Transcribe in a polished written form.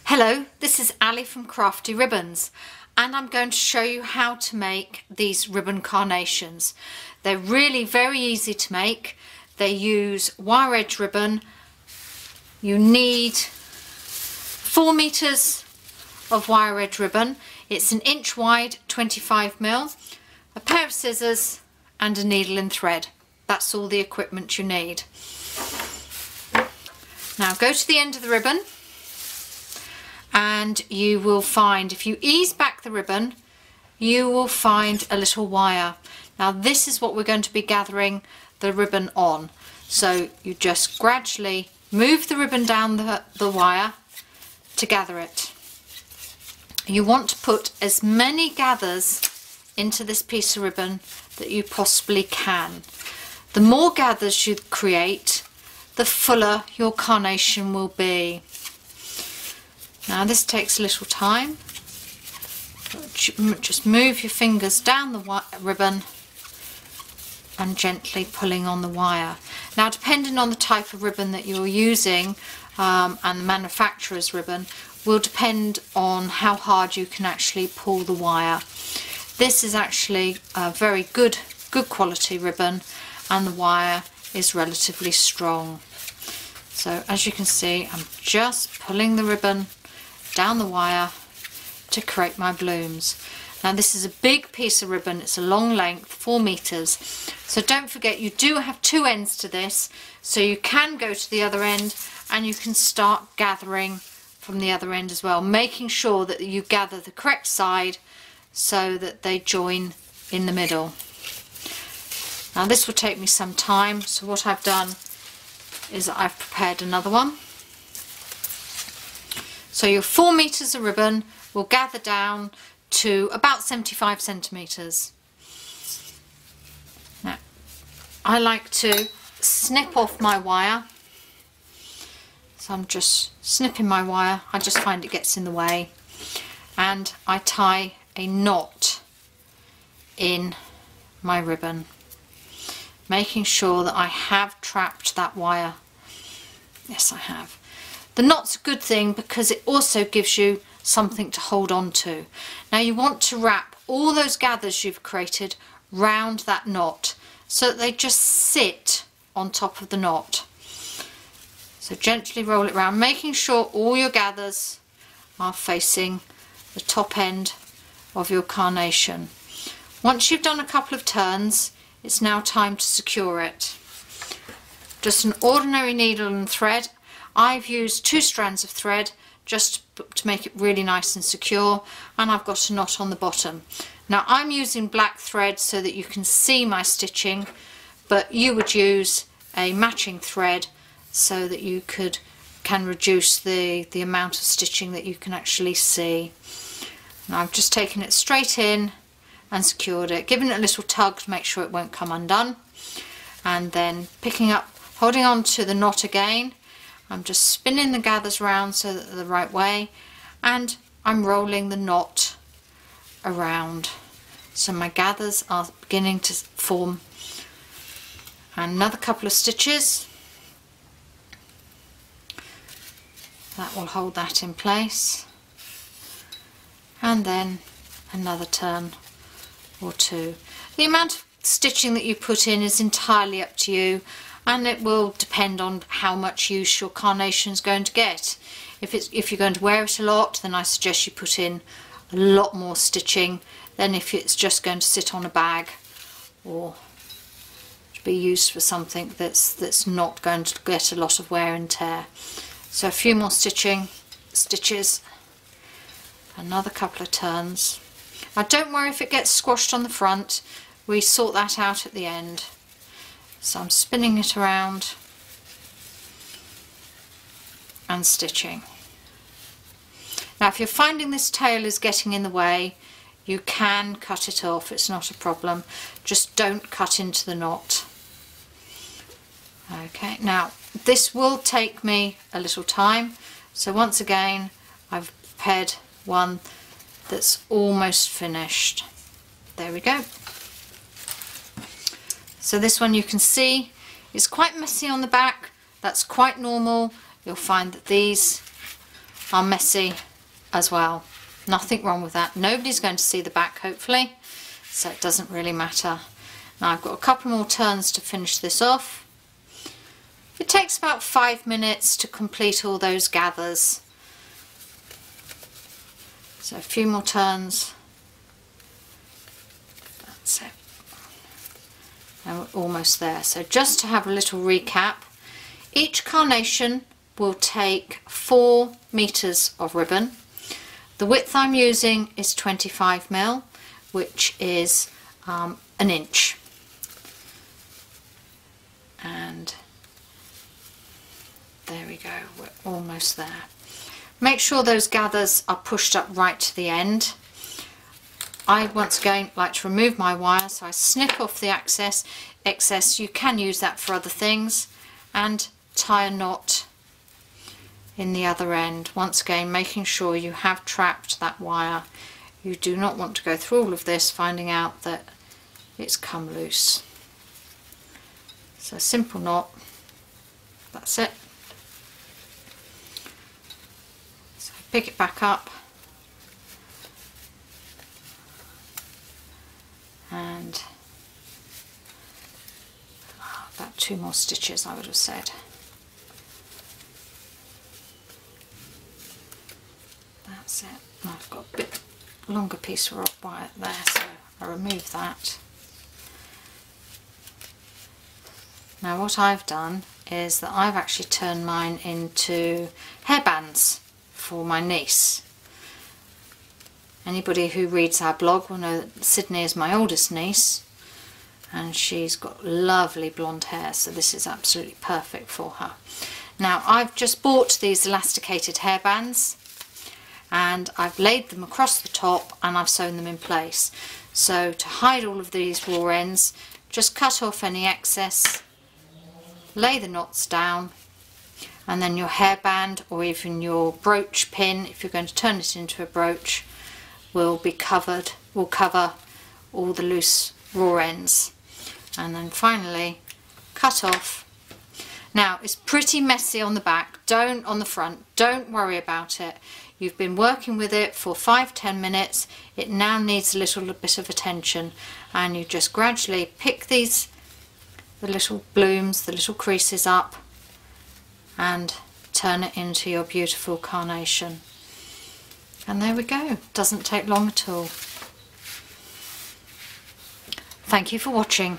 Hello, this is Ali from Crafty Ribbons, and I'm going to show you how to make these ribbon carnations. They're really very easy to make. They use wire edge ribbon. You need 4 meters of wire edge ribbon. It's an inch wide, 25mm, a pair of scissors and a needle and thread. That's all the equipment you need. Now go to the end of the ribbon and you will find, if you ease back the ribbon, you will find a little wire. Now this is what we're going to be gathering the ribbon on. So you just gradually move the ribbon down the wire to gather it. You want to put as many gathers into this piece of ribbon that you possibly can. The more gathers you create, the fuller your carnation will be. Now this takes a little time. Just move your fingers down the ribbon and gently pulling on the wire. Now depending on the type of ribbon that you're using and the manufacturer's ribbon will depend on how hard you can actually pull the wire. This is actually a very good quality ribbon and the wire is relatively strong. So as you can see, I'm just pulling the ribbon down the wire to create my blooms. Now this is a big piece of ribbon, it's a long length, 4 meters. So don't forget you do have 2 ends to this, so you can go to the other end and you can start gathering from the other end as well, making sure that you gather the correct side so that they join in the middle. Now this will take me some time, so what I've done is I've prepared another one. So your 4 meters of ribbon will gather down to about 75 centimeters. Now I like to snip off my wire, so I'm just snipping my wire. I just find it gets in the way, and I tie a knot in my ribbon, making sure that I have trapped that wire. Yes, I have. The knot's a good thing because it also gives you something to hold on to. Now you want to wrap all those gathers you've created round that knot so that they just sit on top of the knot. So gently roll it round, making sure all your gathers are facing the top end of your carnation. Once you've done a couple of turns, it's now time to secure it. Just an ordinary needle and thread. I've used 2 strands of thread just to make it really nice and secure, and I've got a knot on the bottom. Now I'm using black thread so that you can see my stitching, but you would use a matching thread so that you can reduce the amount of stitching that you can actually see. Now I've just taken it straight in and secured it, giving it a little tug to make sure it won't come undone, and then picking up, holding on to the knot again. I'm just spinning the gathers round so that they're the right way, and I'm rolling the knot around so my gathers are beginning to form. And another couple of stitches, that will hold that in place, and then another turn or 2. The amount of stitching that you put in is entirely up to you, and it will depend on how much use your carnation is going to get. If you're going to wear it a lot, then I suggest you put in a lot more stitching than if it's just going to sit on a bag or to be used for something that's not going to get a lot of wear and tear. So a few more stitches, another couple of turns. Now don't worry if it gets squashed on the front, we sort that out at the end. So I'm spinning it around and stitching. Now if you're finding this tail is getting in the way, you can cut it off, it's not a problem. Just don't cut into the knot. Okay, now this will take me a little time, so once again I've prepared one that's almost finished. There we go. So this one you can see is quite messy on the back. That's quite normal. You'll find that these are messy as well. Nothing wrong with that. Nobody's going to see the back, hopefully, so it doesn't really matter. Now I've got a couple more turns to finish this off. It takes about 5 minutes to complete all those gathers. So a few more turns. That's it. And we're almost there. So just to have a little recap, each carnation will take 4 meters of ribbon. The width I'm using is 25mm, which is an inch. And there we go, we're almost there. Make sure those gathers are pushed up right to the end. I once again like to remove my wire, so I snip off the excess. You can use that for other things, and tie a knot in the other end. Once again, making sure you have trapped that wire. You do not want to go through all of this finding out that it's come loose. So a simple knot, that's it. So pick it back up and about 2 more stitches, I would have said. That's it. I've got a bit longer piece of wire there, so I remove that. Now what I've done is that I've actually turned mine into hairbands for my niece. Anybody who reads our blog will know that Sydney is my oldest niece, and she's got lovely blonde hair, so this is absolutely perfect for her. Now I've just bought these elasticated hairbands and I've laid them across the top and I've sewn them in place. So to hide all of these raw ends, just cut off any excess, lay the knots down, and then your hairband or even your brooch pin, if you're going to turn it into a brooch, will cover all the loose raw ends. And then finally cut off. Now it's pretty messy on the back, on the front, don't worry about it. You've been working with it for 5-10 minutes, it now needs a little bit of attention, and you just gradually pick the little blooms, the little creases up, and turn it into your beautiful carnation. And there we go, doesn't take long at all. Thank you for watching.